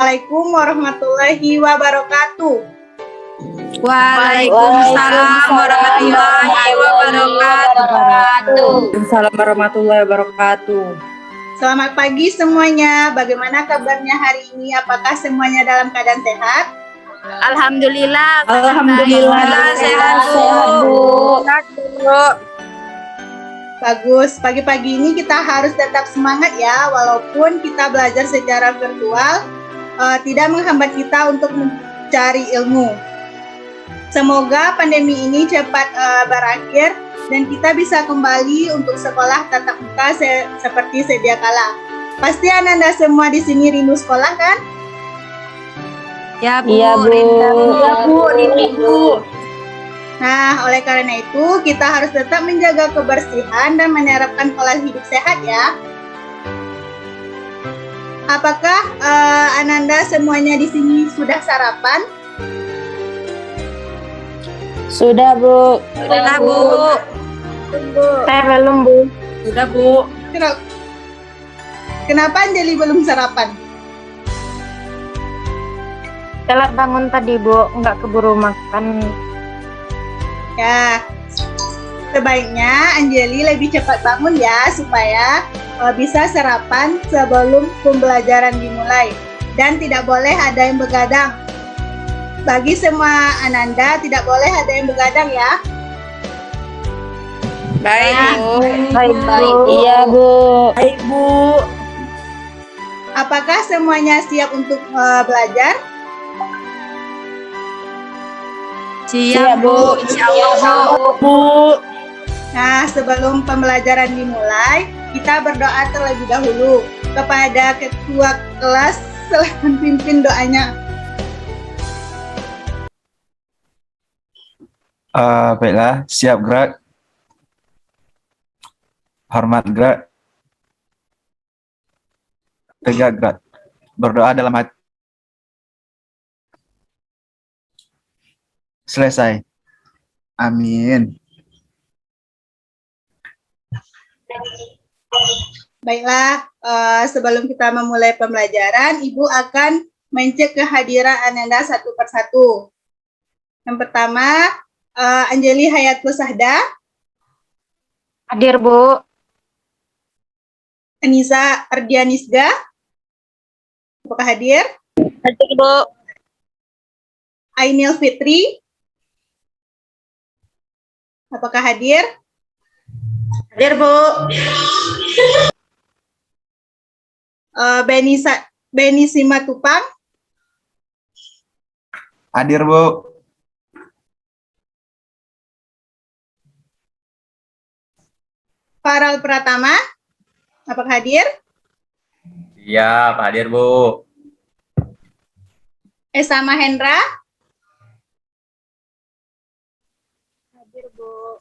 Assalamualaikum warahmatullahi wabarakatuh. Waalaikumsalam warahmatullahi wabarakatuh. Waalaikumsalam warahmatullahi wabarakatuh. Selamat pagi semuanya. Bagaimana kabarnya hari ini? Apakah semuanya dalam keadaan sehat? Alhamdulillah. Alhamdulillah Sehat, Bu. Bagus. Pagi-pagi ini kita harus tetap semangat ya, walaupun kita belajar secara virtual, tidak menghambat kita untuk mencari ilmu. Semoga pandemi ini cepat berakhir dan kita bisa kembali untuk sekolah tatap muka seperti sedia kala. Pasti Ananda semua di sini rindu sekolah kan? Ya, Bu. Iya, Bu. Rindu. Nah, oleh karena itu kita harus tetap menjaga kebersihan dan menerapkan pola hidup sehat ya. Apakah Ananda semuanya di sini sudah sarapan? Sudah, Bu. Sudah, Bu. Saya belum, Bu. Sudah, Bu. Kenapa Anjali belum sarapan? Telat bangun tadi, Bu. Nggak keburu makan. Ya, sebaiknya Anjali lebih cepat bangun ya, supaya bisa sarapan sebelum pembelajaran dimulai. Dan tidak boleh ada yang begadang. Bagi semua Ananda, tidak boleh ada yang begadang ya. Baik, Bu. Baik, Bu. Iya, Bu. Baik, Bu. Apakah semuanya siap untuk belajar? Siap, Bu. Insyaallah, Bu. Nah, sebelum pembelajaran dimulai, kita berdoa terlebih dahulu kepada ketua kelas. Silakan pimpin doanya. Baiklah, siap gerak. Hormat gerak. Tegak gerak. Berdoa dalam hati. Selesai. Amin. Baiklah, sebelum kita memulai pembelajaran, Ibu akan mencek kehadiran Ananda satu persatu. Yang pertama, Anjali Hayatul Sahda. Hadir, Bu. Anissa Ardianisga. Apakah hadir? Hadir, Bu. Ainil Fitri. Apakah hadir? Hadir, Bu. Beni Simatupang. Hadir, Bu. Farel Pratama. Apakah hadir? Siap, hadir, Bu. Esa Mahendra. Hadir, Bu.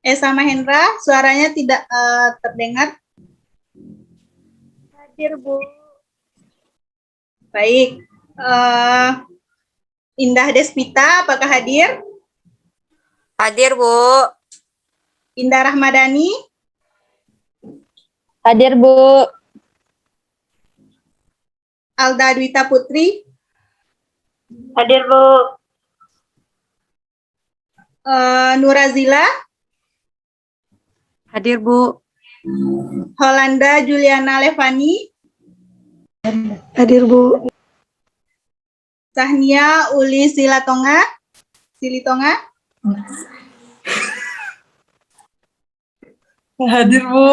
Esa Mahendra, suaranya tidak terdengar. Hadir, Bu. Baik. Indah Despita, apakah hadir? Hadir, Bu. Indah Rahmadani. Hadir, Bu. Alda Dwita Putri. Hadir, Bu. Nurazila. Hadir, Bu. Holanda Juliana Levani. Hadir, Bu. Sahnia Uli Silitonga. Hadir, Bu.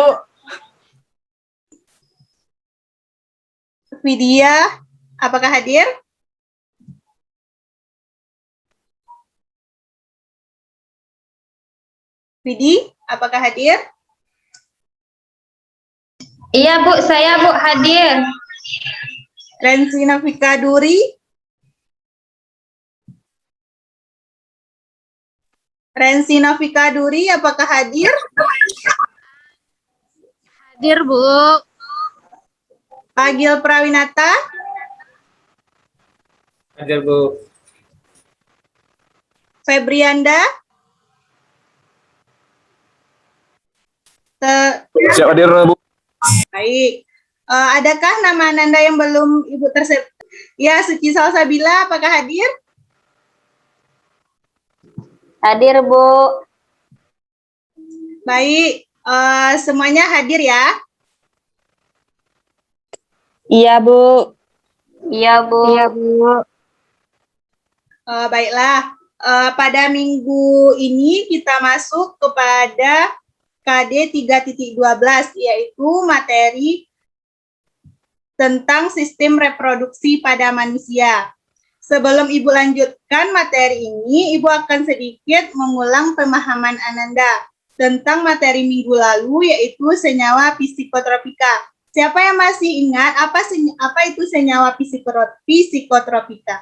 Vidya, apakah hadir? Vidi, apakah hadir? Iya, Bu, saya Bu hadir. Rensi Nafika Duri. Rensi Nafika Duri, apakah hadir? Hadir, Bu. Agil Prawinata. Hadir, Bu. Febrianda. Siap hadir, Bu. Baik. Adakah nama Ananda yang belum Ibu tersebut? Ya, Suci Salsabila, apakah hadir? Hadir, Bu. Baik, semuanya hadir ya. Iya, Bu. Iya, Bu. Iya, Bu. Baiklah, pada minggu ini kita masuk kepada KD 3.12, yaitu materi tentang sistem reproduksi pada manusia. Sebelum Ibu lanjutkan materi ini, Ibu akan sedikit mengulang pemahaman Ananda tentang materi minggu lalu, yaitu senyawa psikotropika. Siapa yang masih ingat apa itu senyawa psikotropika?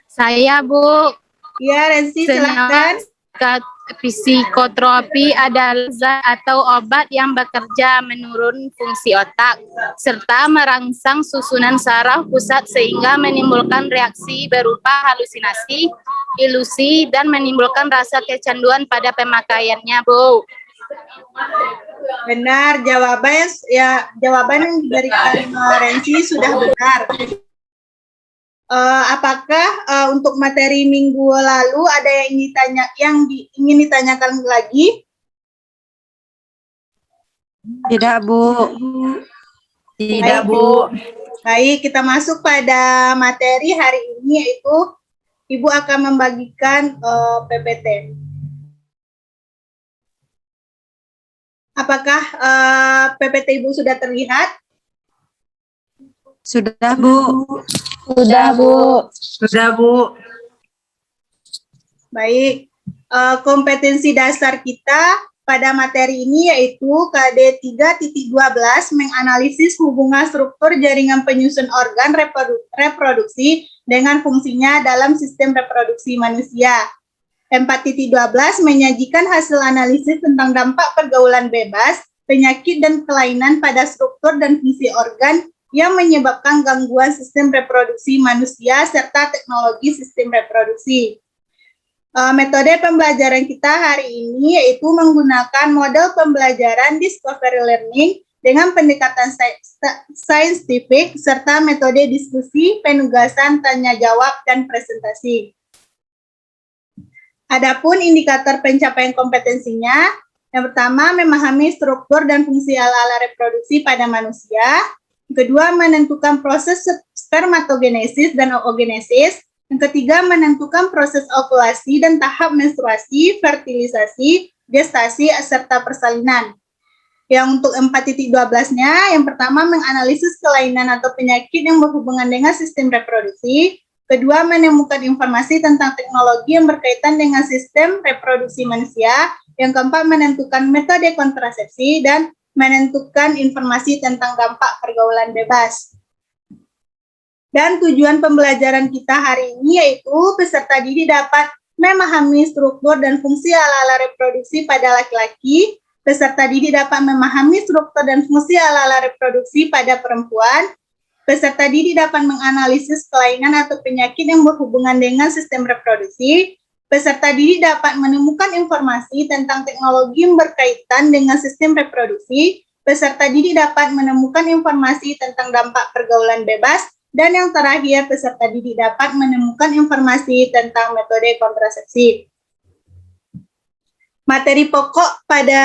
Saya, Bu. Ya, Rensi, Senyawa silakan. psikotropi adalah zat atau obat yang bekerja menurun fungsi otak serta merangsang susunan saraf pusat sehingga menimbulkan reaksi berupa halusinasi, ilusi, dan menimbulkan rasa kecanduan pada pemakaiannya, Bu. Benar, jawaban yang diberikan Rensi sudah benar. Apakah untuk materi minggu lalu ada yang ingin ditanyakan lagi? Tidak, Bu. Tidak, Bu. Baik, kita masuk pada materi hari ini, yaitu Ibu akan membagikan PPT. Apakah PPT Ibu sudah terlihat? Sudah, Bu. Sudah, Bu. Sudah, Bu. Baik, kompetensi dasar kita pada materi ini yaitu KD 3.12 menganalisis hubungan struktur jaringan penyusun organ reproduksi dengan fungsinya dalam sistem reproduksi manusia. 4.12 menyajikan hasil analisis tentang dampak pergaulan bebas, penyakit dan kelainan pada struktur dan fungsi organ yang menyebabkan gangguan sistem reproduksi manusia serta teknologi sistem reproduksi. Metode pembelajaran kita hari ini yaitu menggunakan model pembelajaran discovery learning dengan pendekatan saintifik serta metode diskusi, penugasan, tanya jawab, dan presentasi. Adapun indikator pencapaian kompetensinya, yang pertama memahami struktur dan fungsi ala-ala reproduksi pada manusia. Kedua, menentukan proses spermatogenesis dan oogenesis. Yang ketiga, menentukan proses ovulasi dan tahap menstruasi, fertilisasi, gestasi, serta persalinan. Yang untuk 4.12-nya, yang pertama, menganalisis kelainan atau penyakit yang berhubungan dengan sistem reproduksi. Kedua, menemukan informasi tentang teknologi yang berkaitan dengan sistem reproduksi manusia. Yang keempat, menentukan metode kontrasepsi dan menentukan informasi tentang dampak pergaulan bebas. Dan tujuan pembelajaran kita hari ini yaitu peserta didik dapat memahami struktur dan fungsi ala-ala reproduksi pada laki-laki, peserta didik dapat memahami struktur dan fungsi ala-ala reproduksi pada perempuan, peserta didik dapat menganalisis kelainan atau penyakit yang berhubungan dengan sistem reproduksi, peserta didik dapat menemukan informasi tentang teknologi yang berkaitan dengan sistem reproduksi. Peserta didik dapat menemukan informasi tentang dampak pergaulan bebas. Dan yang terakhir, peserta didik dapat menemukan informasi tentang metode kontrasepsi. Materi pokok pada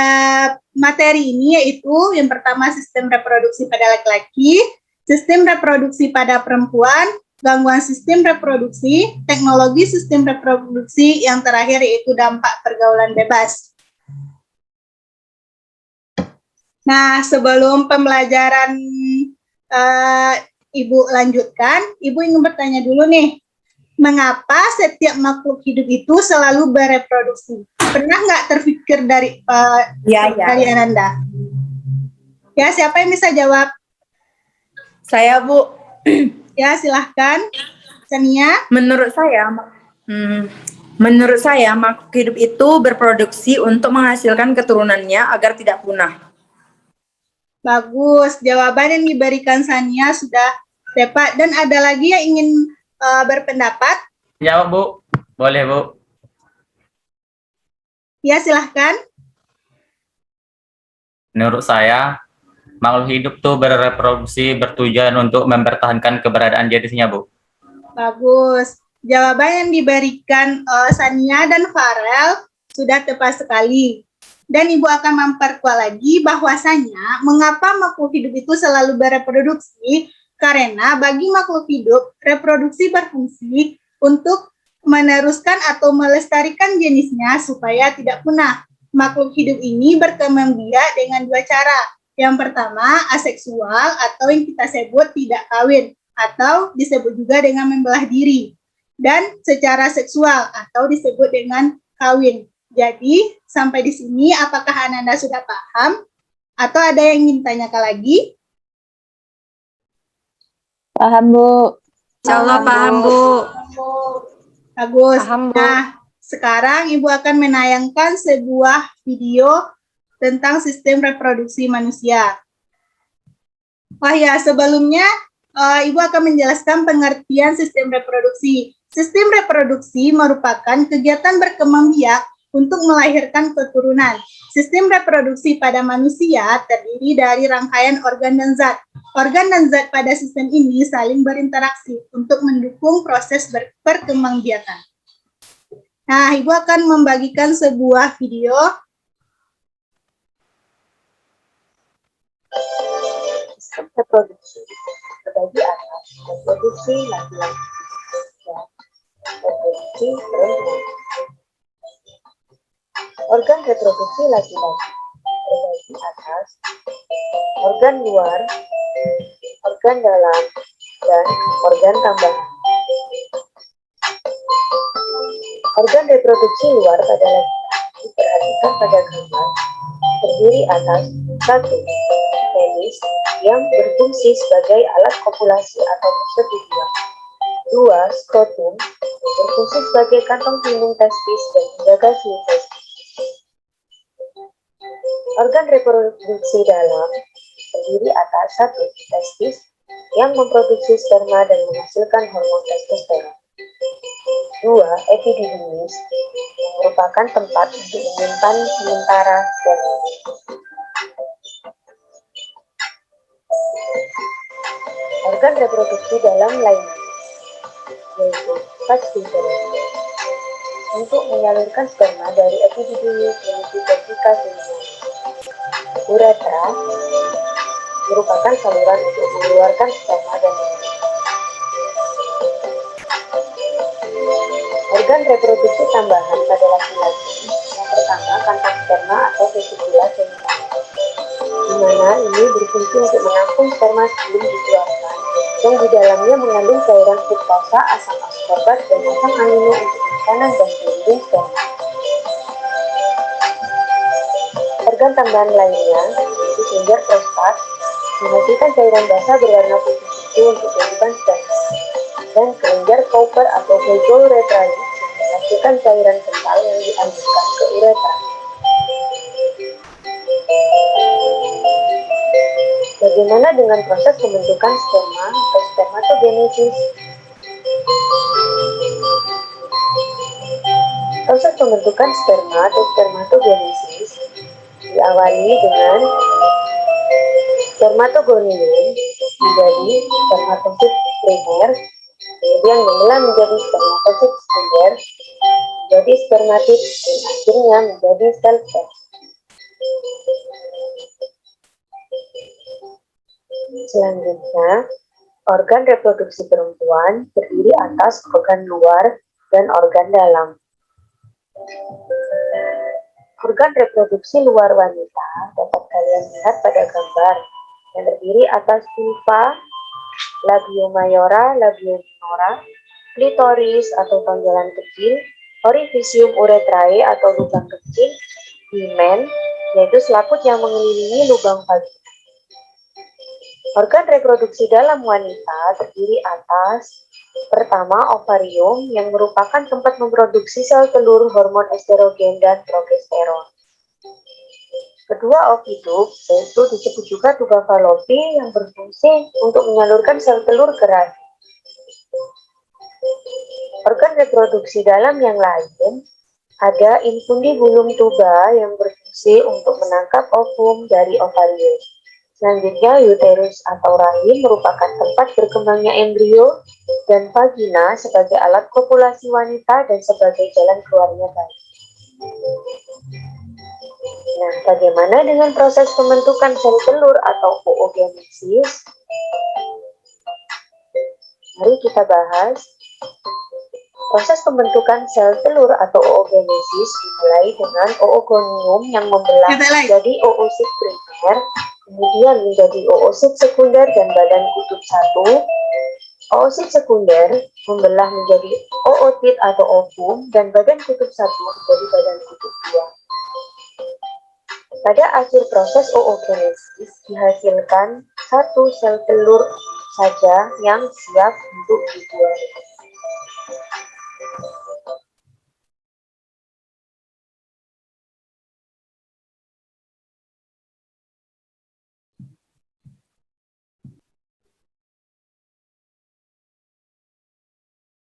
materi ini yaitu yang pertama sistem reproduksi pada laki-laki, sistem reproduksi pada perempuan, gangguan sistem reproduksi, teknologi sistem reproduksi, yang terakhir yaitu dampak pergaulan bebas. Nah, sebelum pembelajaran Ibu lanjutkan, Ibu ingin bertanya dulu nih, mengapa setiap makhluk hidup itu selalu bereproduksi? Pernah nggak terpikir dari Ananda? Ya, siapa yang bisa jawab? Saya, Bu. Ya, silahkan. Sania. Menurut saya, makhluk hidup itu berproduksi untuk menghasilkan keturunannya agar tidak punah. Bagus, jawaban yang diberikan Sania sudah tepat. Dan ada lagi yang ingin berpendapat? Jawab, Bu. Boleh, Bu. Ya, silahkan. Menurut saya, makhluk hidup tuh bereproduksi bertujuan untuk mempertahankan keberadaan jenisnya, Bu. Bagus. Jawaban yang diberikan Sania dan Farel sudah tepat sekali. Dan Ibu akan memperkuat lagi bahwasanya mengapa makhluk hidup itu selalu bereproduksi, karena bagi makhluk hidup, reproduksi berfungsi untuk meneruskan atau melestarikan jenisnya supaya tidak punah. Makhluk hidup ini berkembang biak dengan dua cara. Yang pertama, aseksual atau yang kita sebut tidak kawin, atau disebut juga dengan membelah diri. Dan secara seksual atau disebut dengan kawin. Jadi, sampai di sini apakah Ananda sudah paham? Atau ada yang ingin tanyakan lagi? Paham, Bu. Insya Allah paham, Bu. Bagus. Paham, Bu. Nah, sekarang Ibu akan menayangkan sebuah video tentang sistem reproduksi manusia. Oh ya, sebelumnya Ibu akan menjelaskan pengertian sistem reproduksi. Sistem reproduksi merupakan kegiatan berkembang biak untuk melahirkan keturunan. Sistem reproduksi pada manusia terdiri dari rangkaian organ dan zat. Organ dan zat pada sistem ini saling berinteraksi untuk mendukung proses perkembangbiakan. Nah, Ibu akan membagikan sebuah video. Sistem reproduksi terbagi atas reproduksi laki-laki dan reproduksi perempuan. Organ reproduksi laki-laki terbagi atas organ luar, organ dalam, dan organ tambahan. Organ reproduksi luar pada laki-laki diperhatikan pada gambar terdiri atas 1. Penis yang berfungsi sebagai alat kopulasi atau persekutuan. 2. Skrotum berfungsi sebagai kantong pelindung testis dan menjaga suhu testis. Organ reproduksi dalam terdiri atas 1. Testis yang memproduksi sperma dan menghasilkan hormon testosteron. 2. Epididymis yang merupakan tempat untuk menyimpan sementara sperma. Organ reproduksi dalam lainnya yaitu vascular untuk menyalurkan sperma dari epididymis menuju vesika sehingga. Uretra merupakan saluran untuk mengeluarkan sperma dan organ reproduksi tambahan pada laki-laki yang pertama kantong sperma atau vesikula sehingga, di mana ini berfungsi untuk menampung sperma sebelum dikeluarkan yang di dalamnya mengandung cairan fruktasa, asam askorbat, dan asam amino untuk makanan dan pelindung sperma. Organ tambahan lainnya yaitu kelenjar prostat menghasilkan cairan basah berwarna putih untuk kehidupan sperma, dan kelenjar Cowper atau vagourethralis menghasilkan cairan kental yang dialirkan ke uretra. Bagaimana dengan proses pembentukan sperma atau spermatogenesis? Proses pembentukan sperma atau spermatogenesis diawali dengan spermatogonium menjadi spermatosit primer, kemudian membelah menjadi spermatosit sekunder, menjadi spermatid, dan akhirnya menjadi sel seks. Selanjutnya, organ reproduksi perempuan terdiri atas organ luar dan organ dalam. Organ reproduksi luar wanita dapat kalian lihat pada gambar yang terdiri atas vulva, labio mayora, labio minora, klitoris atau tonjolan kecil, orifisium uretrae atau lubang kecil, himen yaitu selaput yang mengelilingi lubang vagina. Organ reproduksi dalam wanita terdiri atas pertama ovarium yang merupakan tempat memproduksi sel telur hormon estrogen dan progesteron. Kedua oviduk yaitu disebut juga tuba Fallopi yang berfungsi untuk menyalurkan sel telur ke rahim. Organ reproduksi dalam yang lain ada infundibulum tuba yang berfungsi untuk menangkap ovum dari ovarium. Selanjutnya, uterus atau rahim merupakan tempat berkembangnya embrio dan vagina sebagai alat kopulasi wanita dan sebagai jalan keluarnya bayi. Nah, bagaimana dengan proses pembentukan sel telur atau oogenesis? Mari kita bahas. Proses pembentukan sel telur atau oogenesis dimulai dengan oogonium yang membelah menjadi oosit primer, kemudian menjadi oosit sekunder dan badan kutub 1. Oosit sekunder membelah menjadi ootit atau ovum dan badan kutub 1 menjadi badan kutub 2. Pada akhir proses oogenesis dihasilkan satu sel telur saja yang siap untuk dibuat.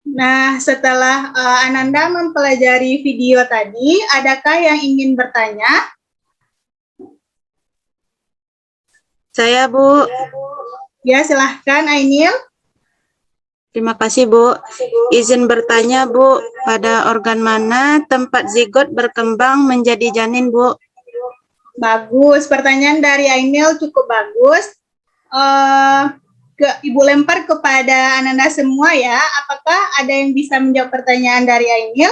Nah, setelah Ananda mempelajari video tadi, adakah yang ingin bertanya? Saya, Bu. Ya, silahkan Ainil. Terima kasih, Bu. Izin bertanya, Bu, pada organ mana tempat zigot berkembang menjadi janin, Bu? Bagus, pertanyaan dari Ainil cukup bagus. Ibu lempar kepada Ananda semua ya. Apakah ada yang bisa menjawab pertanyaan dari Ainil?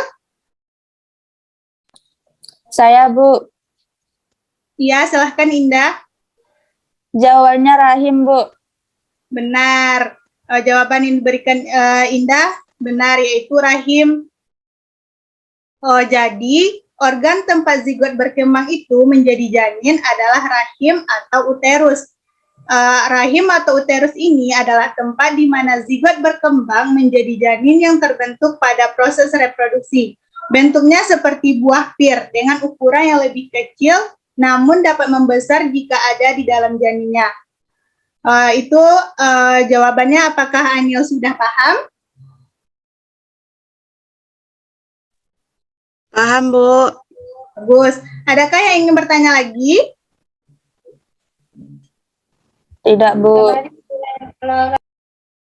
Saya, Bu. Iya, silahkan Indah. Jawabannya rahim, Bu. Benar. Jawaban yang diberikan Indah benar, yaitu rahim. Jadi organ tempat zigot berkembang itu menjadi janin adalah rahim atau uterus. Rahim atau uterus ini adalah tempat di mana zigot berkembang menjadi janin yang terbentuk pada proses reproduksi. Bentuknya seperti buah pir dengan ukuran yang lebih kecil, namun dapat membesar jika ada di dalam janinnya. Itu jawabannya. Apakah Anil sudah paham? Paham, Bu. Bagus. Adakah yang ingin bertanya lagi? Tidak, Bu.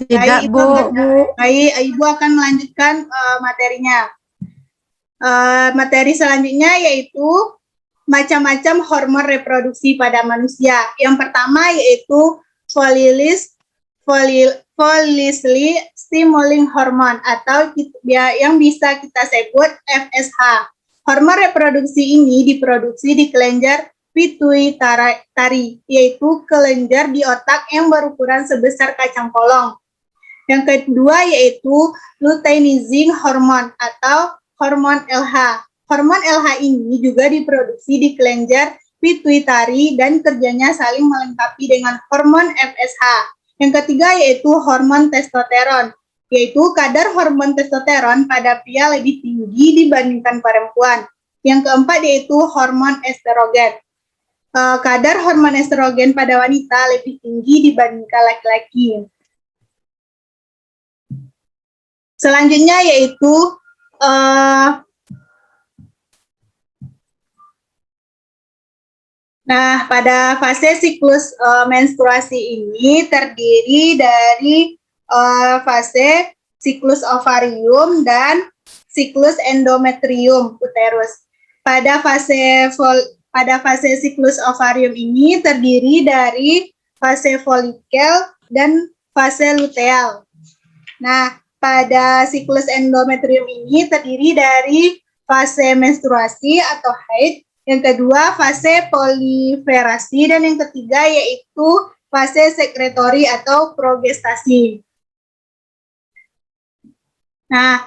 Tidak, Bu. Baik, Ibu akan melanjutkan materinya. Materi selanjutnya yaitu macam-macam hormon reproduksi pada manusia. Yang pertama yaitu follicle stimulating hormone atau yang bisa kita sebut FSH. Hormon reproduksi ini diproduksi di kelenjar pituitari, yaitu kelenjar di otak yang berukuran sebesar kacang polong. Yang kedua yaitu luteinizing hormone atau hormon LH. Hormon LH ini juga diproduksi di kelenjar pituitari dan kerjanya saling melengkapi dengan hormon FSH. Yang ketiga yaitu hormon testosteron, yaitu kadar hormon testosteron pada pria lebih tinggi dibandingkan perempuan. Yang keempat yaitu hormon estrogen. Kadar hormon estrogen pada wanita lebih tinggi dibandingkan laki-laki. Selanjutnya yaitu pada fase siklus menstruasi ini terdiri dari fase siklus ovarium dan siklus endometrium uterus. Pada fase siklus ovarium ini terdiri dari fase folikel dan fase luteal. Nah, pada siklus endometrium ini terdiri dari fase menstruasi atau haid, yang kedua fase proliferasi, dan yang ketiga yaitu fase sekretori atau progestasi. Nah,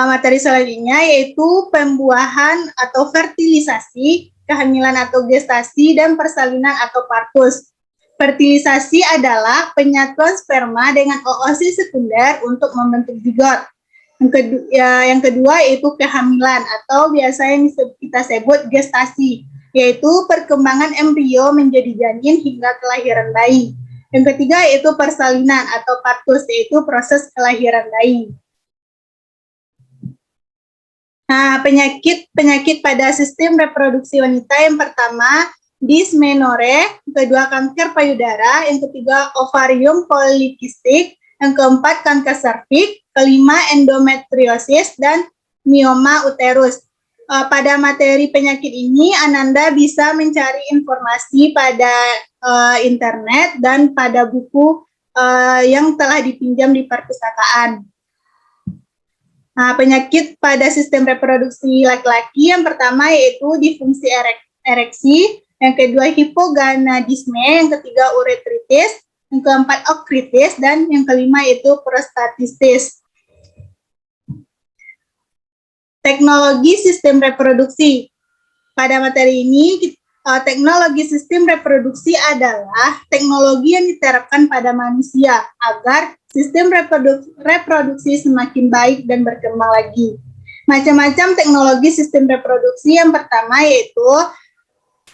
materi selanjutnya yaitu pembuahan atau fertilisasi, kehamilan atau gestasi, dan persalinan atau partus. Fertilisasi adalah penyatuan sperma dengan oosit sekunder untuk membentuk zigot. Yang kedua yaitu kehamilan atau biasa yang kita sebut gestasi, yaitu perkembangan embrio menjadi janin hingga kelahiran bayi. Yang ketiga yaitu persalinan atau partus, yaitu proses kelahiran bayi. Nah, penyakit pada sistem reproduksi wanita yang pertama dysmenorrhea, yang kedua kanker payudara, yang ketiga ovarium polikistik, yang keempat kanker serviks, kelima endometriosis, dan mioma uterus. Pada materi penyakit ini, Ananda bisa mencari informasi pada internet dan pada buku yang telah dipinjam di perpustakaan. Nah, penyakit pada sistem reproduksi laki-laki yang pertama yaitu disfungsi ereksi, yang kedua hipogonadisme, yang ketiga uretritis, yang keempat okritis, dan yang kelima yaitu prostatitis. Teknologi sistem reproduksi. Pada materi ini, teknologi sistem reproduksi adalah teknologi yang diterapkan pada manusia agar sistem reproduksi semakin baik dan berkembang lagi. Macam-macam teknologi sistem reproduksi. Yang pertama yaitu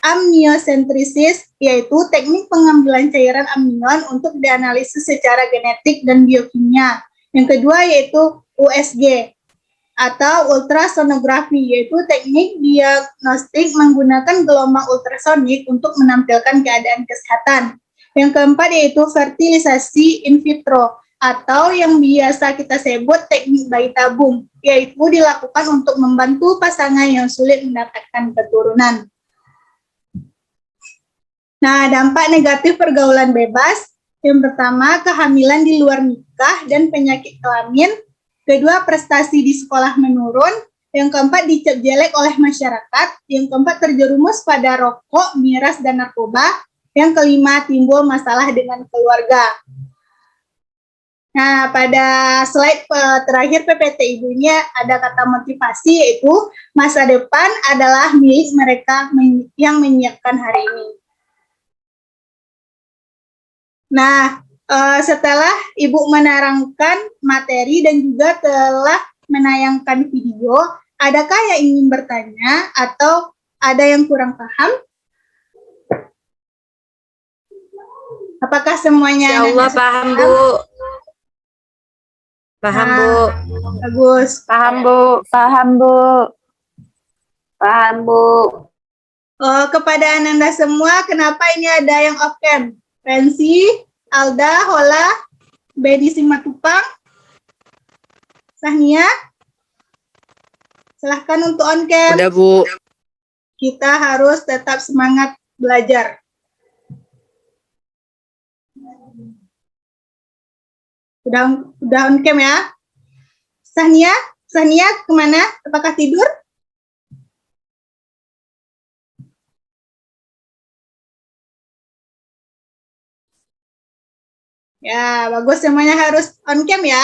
amniocentesis, yaitu teknik pengambilan cairan amnion untuk dianalisis secara genetik dan biokimia. Yang kedua yaitu USG atau ultrasonografi, yaitu teknik diagnostik menggunakan gelombang ultrasonik untuk menampilkan keadaan kesehatan. Yang keempat yaitu fertilisasi in vitro atau yang biasa kita sebut teknik bayi tabung, yaitu dilakukan untuk membantu pasangan yang sulit mendapatkan keturunan. Nah, dampak negatif pergaulan bebas. Yang pertama, kehamilan di luar nikah dan penyakit kelamin. Kedua, prestasi di sekolah menurun. Yang keempat, dicap jelek oleh masyarakat. Yang keempat, terjerumus pada rokok, miras, dan narkoba. Yang kelima, timbul masalah dengan keluarga. Nah, pada slide terakhir PPT Ibu ini ada kata motivasi, yaitu masa depan adalah milik mereka yang menyiapkan hari ini. Nah, setelah Ibu menerangkan materi dan juga telah menayangkan video, adakah yang ingin bertanya atau ada yang kurang paham? Apakah semuanya? Ya Allah, paham, Bu. Paham, Bu. Bagus. Paham, Bu. Paham, Bu. Paham, Bu. Kepada Ananda semua, kenapa ini ada yang off cam? Rensi, Alda, Hola, Bedi Simatupang, Sahnia, silahkan untuk on cam. Udah, Bu. Kita harus tetap semangat belajar. Udah on cam ya? Sahnia kemana? Apakah tidur? Ya, bagus, semuanya harus on cam ya.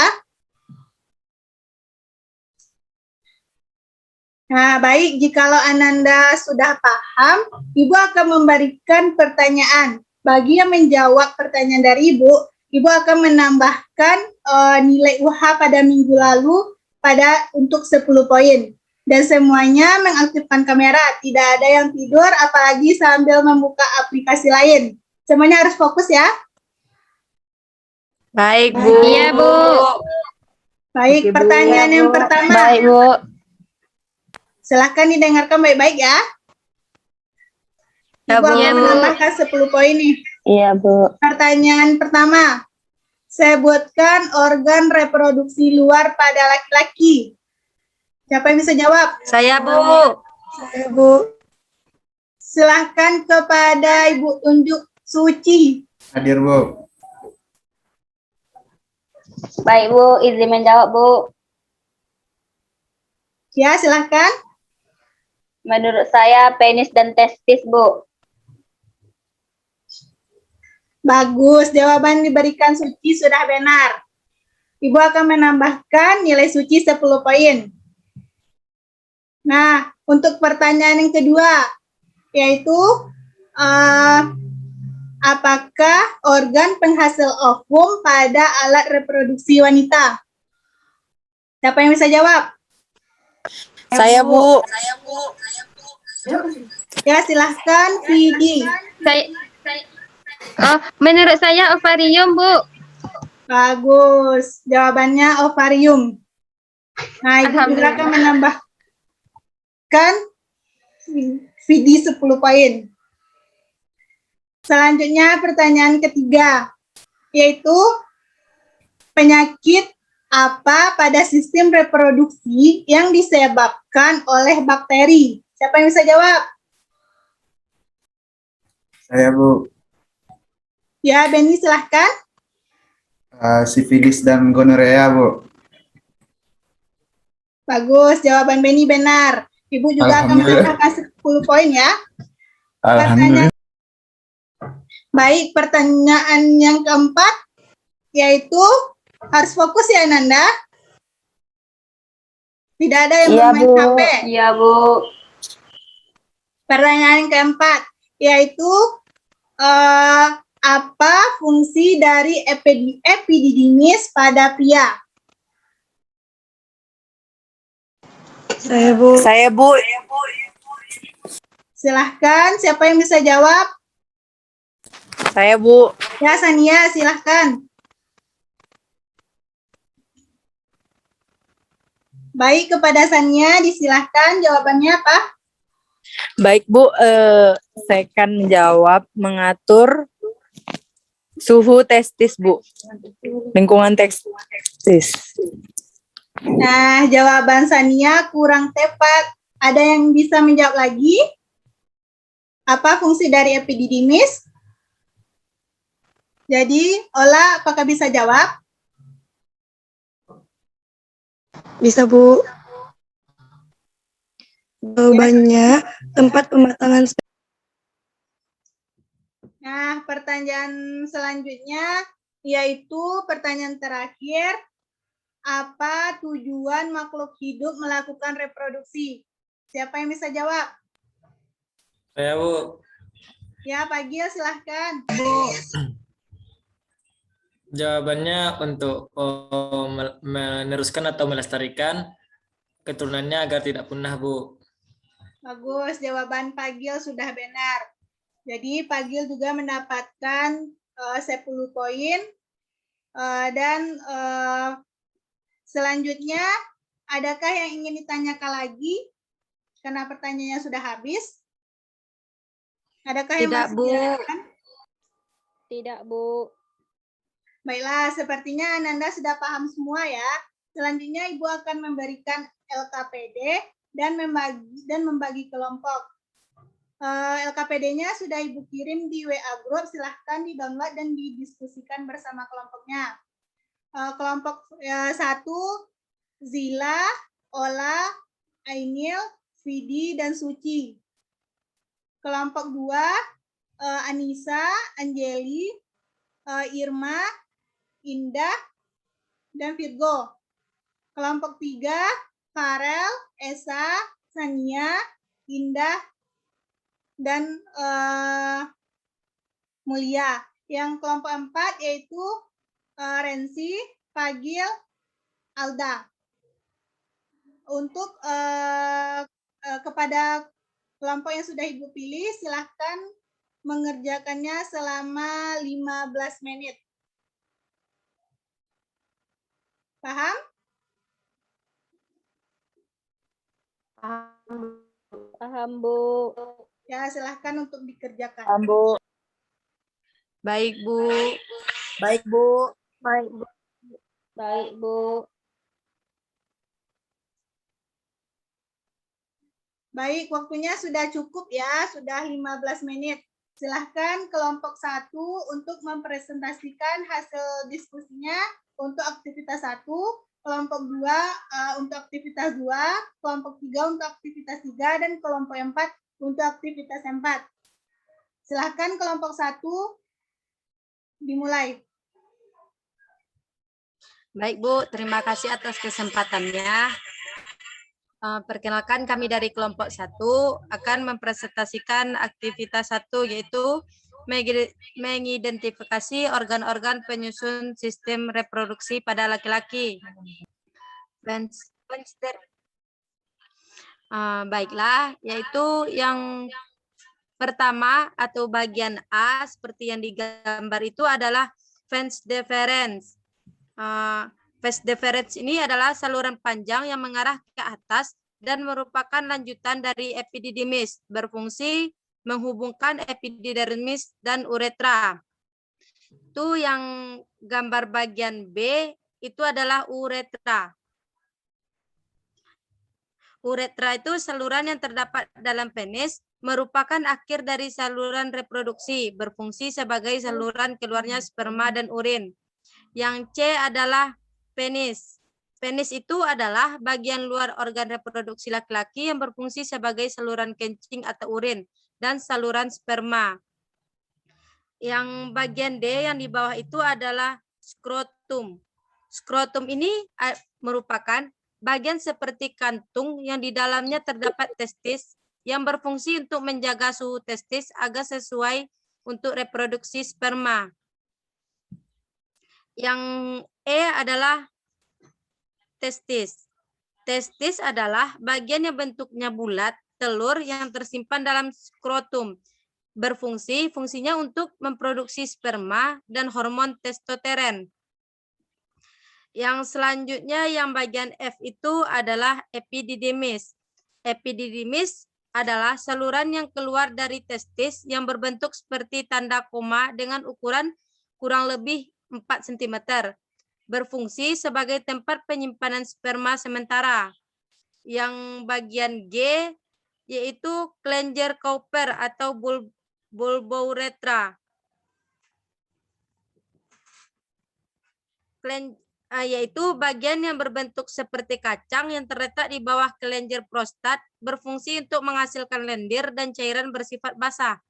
Nah, baik, jikalau Ananda sudah paham, Ibu akan memberikan pertanyaan. Bagi yang menjawab pertanyaan dari Ibu, Ibu akan menambahkan nilai UH pada minggu lalu untuk 10 poin. Dan semuanya mengaktifkan kamera, tidak ada yang tidur, apalagi sambil membuka aplikasi lain. Semuanya harus fokus ya. Baik, Bu. Iya, Bu. Baik, Oke, Bu. pertanyaan Iya, yang Bu. pertama. Baik, Bu. Silahkan didengarkan baik-baik ya. Ya, Ibu Bu. akan menambahkan 10 poin nih. Iya, Bu. Pertanyaan pertama. Sebutkan organ reproduksi luar pada laki-laki. Siapa yang bisa jawab? Saya, Bu. Saya, Bu. Silahkan kepada Ibu Unjuk Suci. Hadir, Bu. Baik, Bu. Izin menjawab, Bu. Ya, silahkan. Menurut saya penis dan testis, Bu. Bagus, jawaban diberikan Suci sudah benar. Ibu akan menambahkan nilai Suci 10 poin. Nah, untuk pertanyaan yang kedua, yaitu apakah organ penghasil ovum pada alat reproduksi wanita? Siapa yang bisa jawab? Saya, Bu. Ya, silahkan, Vidi. Menurut saya ovarium, Bu. Bagus, jawabannya ovarium. Nah, Ibu juga akan menambahkan Vidi 10 poin. Selanjutnya pertanyaan ketiga, yaitu penyakit apa pada sistem reproduksi yang disebabkan oleh bakteri? Siapa yang bisa jawab? Saya Bu. Ya, Benny silahkan. Sifilis dan gonorea Bu. Bagus, jawaban Benny benar. Ibu juga akan Alhamdulillah. menambahkan 10 poin ya. Alhamdulillah. Baik, pertanyaan yang keempat, yaitu harus fokus ya Nanda. Tidak ada yang Iya, bermain Bu. HP. Iya, Bu. Pertanyaan yang keempat, yaitu apa fungsi dari epididymis pada pria? Saya Bu. Saya Bu. Silahkan, siapa yang bisa jawab? Saya Bu. Ya, Sania, silahkan. Baik, kepada Sania, disilahkan jawabannya apa? Baik Bu, saya akan menjawab mengatur suhu testis Bu. Lingkungan testis. Nah, jawaban Sania kurang tepat. Ada yang bisa menjawab lagi? Apa fungsi dari epididymis? Jadi, Ola, apakah bisa jawab? Bisa Bu. Jawabannya tempat pematangan. Nah, pertanyaan selanjutnya yaitu pertanyaan terakhir. Apa tujuan makhluk hidup melakukan reproduksi? Siapa yang bisa jawab? Saya Bu. Ya, Pak Gil, silahkan. Jawabannya untuk meneruskan atau melestarikan keturunannya agar tidak punah, Bu. Bagus, jawaban Pak Gil sudah benar. Jadi Pak Gil juga mendapatkan 10 poin. Dan selanjutnya, adakah yang ingin ditanyakan lagi? Karena pertanyaannya sudah habis. Adakah yang Tidak, masih Bu. ditanyakan? Tidak, Bu. Baiklah, sepertinya Ananda sudah paham semua ya. Selanjutnya Ibu akan memberikan LKPD dan membagi kelompok. LKPD-nya sudah Ibu kirim di WA Group, silahkan di-download dan didiskusikan bersama kelompoknya. Kelompok 1, Zila, Ola, Ainil, Vidi, dan Suci. Kelompok 2, Anissa, Anjeli, Irma, Indah, dan Virgo. Kelompok 3, Farel, Esa, Sania, Indah, dan Mulia. Yang kelompok 4 yaitu Rensi, Fagil, Alda. Untuk kepada kelompok yang sudah Ibu pilih, silahkan mengerjakannya selama 15 menit. Paham? Paham, Bu. Ya, silahkan untuk dikerjakan. Bu. Baik Bu. Baik Bu. Baik, Bu. Baik, Bu. Baik, waktunya sudah cukup ya, sudah 15 menit. Silahkan kelompok 1 untuk mempresentasikan hasil diskusinya untuk aktivitas 1, kelompok 2 untuk aktivitas 2, kelompok 3 untuk aktivitas 3, dan kelompok 4 untuk aktivitas 4. Silahkan kelompok 1 dimulai. Baik Bu, terima kasih atas kesempatannya. Perkenalkan kami dari kelompok 1 akan mempresentasikan aktivitas 1 yaitu mengidentifikasi organ-organ penyusun sistem reproduksi pada laki-laki. Baiklah, yaitu yang pertama atau bagian A seperti yang digambar itu adalah vas deferens. Vas deferens ini adalah saluran panjang yang mengarah ke atas dan merupakan lanjutan dari epididymis, berfungsi menghubungkan epididermis dan uretra. Itu yang gambar bagian B itu adalah uretra. Uretra itu saluran yang terdapat dalam penis, merupakan akhir dari saluran reproduksi, berfungsi sebagai saluran keluarnya sperma dan urin. Yang C adalah penis. Penis itu adalah bagian luar organ reproduksi laki-laki yang berfungsi sebagai saluran kencing atau urin dan saluran sperma. Yang bagian D yang di bawah itu adalah skrotum. Skrotum ini merupakan bagian seperti kantung yang di dalamnya terdapat testis yang berfungsi untuk menjaga suhu testis agar sesuai untuk reproduksi sperma. Yang E adalah testis. Testis adalah bagian yang bentuknya bulat, telur yang tersimpan dalam skrotum. Fungsinya untuk memproduksi sperma dan hormon testosteron. Yang selanjutnya yang bagian F itu adalah epididymis. Epididymis adalah saluran yang keluar dari testis yang berbentuk seperti tanda koma dengan ukuran kurang lebih 4 cm. Berfungsi sebagai tempat penyimpanan sperma sementara. Yang bagian G yaitu Klenger Cowper atau bulbouretra. Yaitu bagian yang berbentuk seperti kacang yang terletak di bawah kelenjar prostat, berfungsi untuk menghasilkan lendir dan cairan bersifat basah.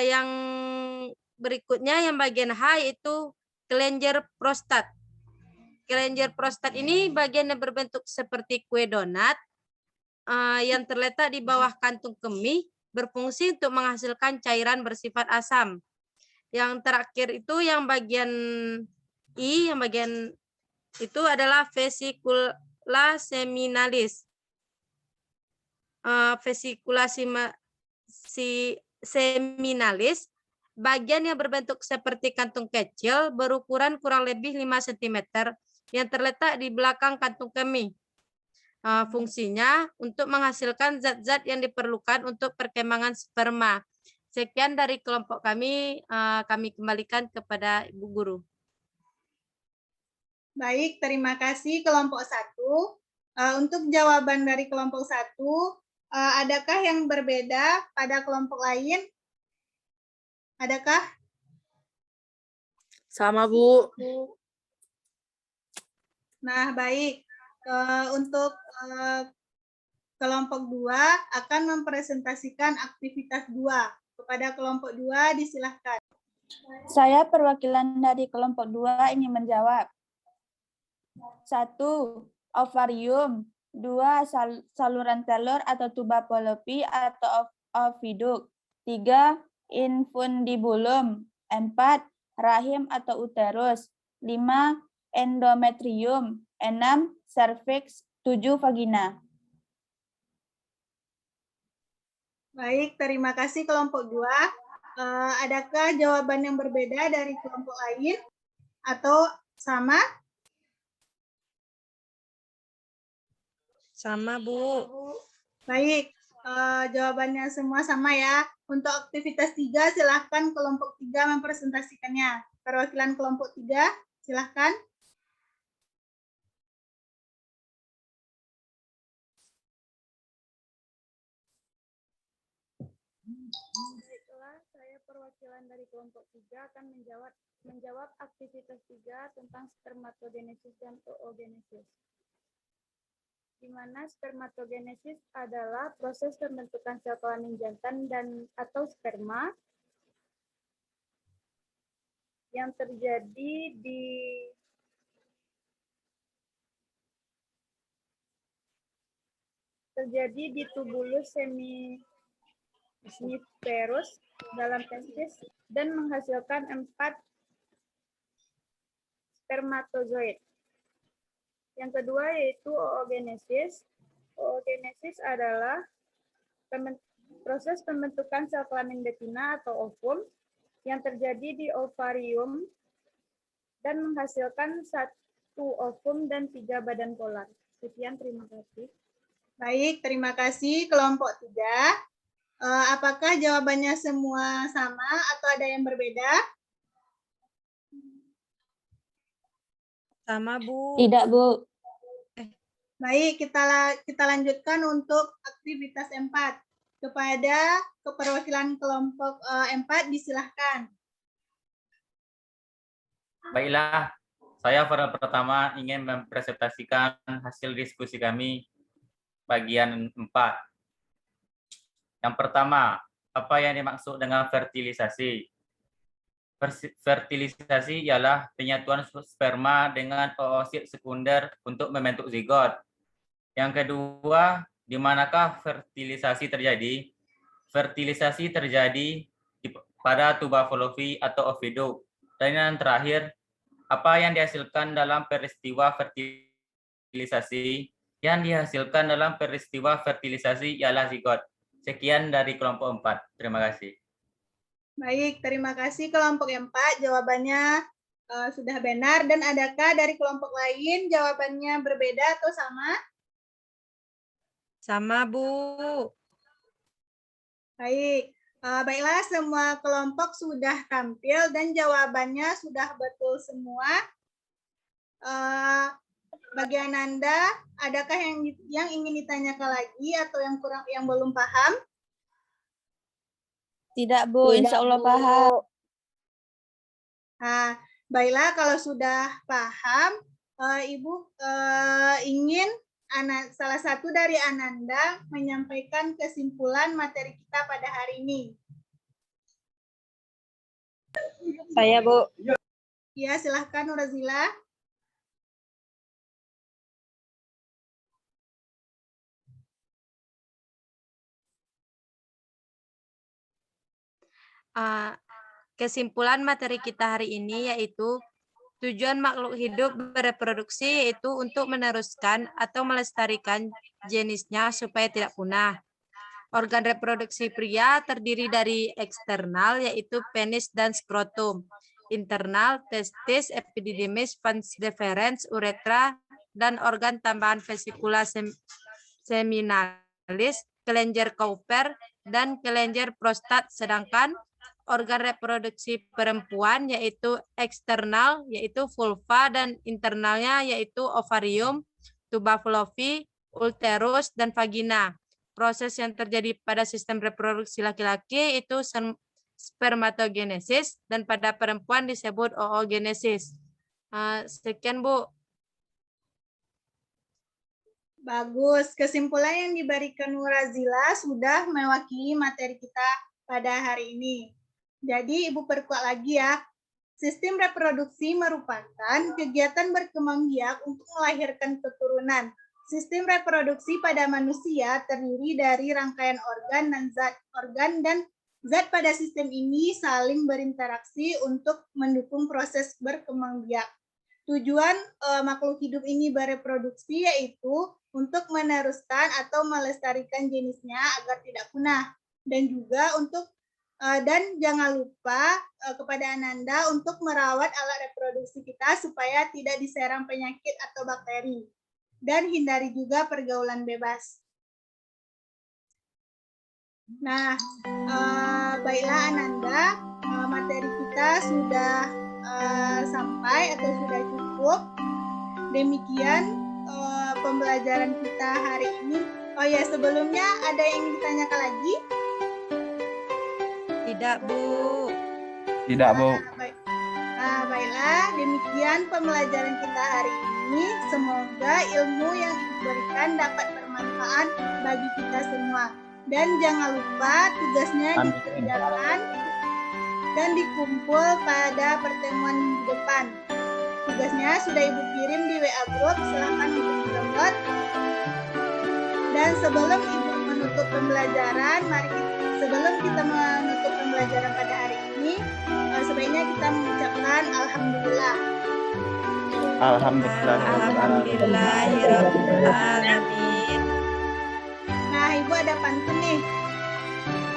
Yang berikutnya yang bagian H yaitu kelenjar prostat. Kelenjar prostat ini bagian yang berbentuk seperti kue donat yang terletak di bawah kantung kemih, berfungsi untuk menghasilkan cairan bersifat asam. Yang terakhir itu yang bagian I, yang bagian itu adalah vesicula seminalis. Vesicula seminalis, bagian yang berbentuk seperti kantung kecil, berukuran kurang lebih 5 cm, yang terletak di belakang kantung kemih. Fungsinya untuk menghasilkan zat-zat yang diperlukan untuk perkembangan sperma. Sekian dari kelompok kami kembalikan kepada Ibu Guru. Baik, terima kasih kelompok 1. Untuk jawaban dari kelompok 1, adakah yang berbeda pada kelompok lain? Adakah? Sama, Bu. Nah, baik. Untuk kelompok 2 akan mempresentasikan aktivitas 2. Kepada kelompok 2 disilahkan. Saya perwakilan dari kelompok 2 ingin menjawab. 1. Ovarium. 2. Saluran telur atau tuba Fallopi atau oviduk. 3. Infundibulum. 4. Rahim atau uterus. 5. Endometrium. 6. Cervix. 7. Vagina. Baik, terima kasih kelompok 2. Adakah jawaban yang berbeda dari kelompok lain atau sama? Sama, Bu. Baik, jawabannya semua sama ya. Untuk aktivitas 3, silahkan kelompok 3 mempresentasikannya. Perwakilan kelompok 3, silahkan. Baiklah, saya perwakilan dari kelompok 3 akan menjawab aktivitas 3 tentang spermatogenesis dan oogenesis. Di mana spermatogenesis adalah proses pembentukan sel kelamin jantan atau sperma yang terjadi di tubulus seminiferus dalam testis dan menghasilkan 4 spermatozoid. Yang kedua yaitu oogenesis. Oogenesis adalah proses pembentukan sel kelamin betina atau ovum yang terjadi di ovarium dan menghasilkan 1 ovum dan 3 badan polar. Sekian, terima kasih. Baik, terima kasih kelompok 3. Apakah jawabannya semua sama atau ada yang berbeda? Sama, Bu. Tidak, Bu. Baik, kita lanjutkan untuk aktivitas 4. Kepada keperwakilan kelompok 4 disilahkan. Baiklah, saya pertama ingin mempresentasikan hasil diskusi kami bagian 4. Yang pertama, apa yang dimaksud dengan fertilisasi? Fertilisasi ialah penyatuan sperma dengan oosit sekunder untuk membentuk zigot. Yang kedua, di manakah fertilisasi terjadi? Fertilisasi terjadi pada tuba fallopi atau oviduct. Dan yang terakhir, apa yang dihasilkan dalam peristiwa fertilisasi? Yang dihasilkan dalam peristiwa fertilisasi ialah zigot. Sekian dari kelompok 4. Terima kasih. Baik, terima kasih kelompok 4. Jawabannya sudah benar. Dan adakah dari kelompok lain jawabannya berbeda atau sama? Sama, Bu. Baik, baiklah semua kelompok sudah tampil dan jawabannya sudah betul semua. Bagi Ananda, adakah yang ingin ditanyakan lagi atau yang belum paham? Tidak, Bu. Insya Allah paham. Nah, baiklah kalau sudah paham, Ibu ingin salah satu dari Ananda menyampaikan kesimpulan materi kita pada hari ini. Saya, Bu. Ya, silahkan Nurazila. Kesimpulan materi kita hari ini yaitu tujuan makhluk hidup bereproduksi yaitu untuk meneruskan atau melestarikan jenisnya supaya tidak punah. Organ reproduksi pria terdiri dari eksternal yaitu penis dan skrotum, internal testis, epididymis, vas deferens, uretra, dan organ tambahan vesikula seminalis, kelenjar Cowper, dan kelenjar prostat, sedangkan organ reproduksi perempuan yaitu eksternal yaitu vulva dan internalnya yaitu ovarium, tuba fallopi, uterus, dan vagina. Proses yang terjadi pada sistem reproduksi laki-laki itu spermatogenesis dan pada perempuan disebut oogenesis. Sekian, Bu. Bagus, kesimpulan yang diberikan Nurazila sudah mewakili materi kita pada hari ini. Jadi Ibu perkuat lagi ya, sistem reproduksi merupakan kegiatan berkembang biak untuk melahirkan keturunan. Sistem reproduksi pada manusia terdiri dari rangkaian organ dan zat pada sistem ini saling berinteraksi untuk mendukung proses berkembang biak. Tujuan makhluk hidup ini bereproduksi yaitu untuk meneruskan atau melestarikan jenisnya agar tidak punah, dan juga untuk dan jangan lupa kepada Ananda untuk merawat alat reproduksi kita supaya tidak diserang penyakit atau bakteri, dan hindari juga pergaulan bebas. Nah, baiklah Ananda, materi kita sudah sampai atau sudah cukup. Demikian pembelajaran kita hari ini. Oh ya, sebelumnya ada yang ingin ditanyakan lagi? Tidak, Bu. Tidak, Bu. Nah, baiklah, demikian pembelajaran kita hari ini. Semoga ilmu yang Ibu berikan dapat bermanfaat bagi kita semua. Dan jangan lupa tugasnya dikerjakan dan dikumpul pada pertemuan minggu depan. Tugasnya sudah Ibu kirim di WA Group, silahkan Ibu download. Dan sebelum Ibu menutup pembelajaran, sebelum kita menutup pembelajaran pada hari ini, sebaiknya kita mengucapkan Alhamdulillah. Alhamdulillah. Alhamdulillahirabbil alamin. Nah, Ibu ada pantun nih.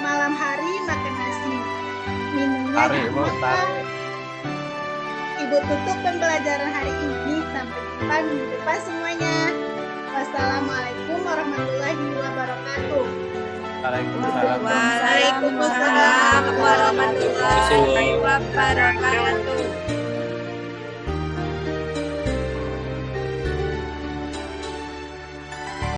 Malam hari makan nasi, minumnya Tarik, Bu, tarik. Ibu tutup pembelajaran hari ini. Sampai jumpa minggu depan semuanya. Wassalamualaikum warahmatullahi wabarakatuh. Waalaikumsalam. Waalaikumsalam warahmatullahi wabarakatuh.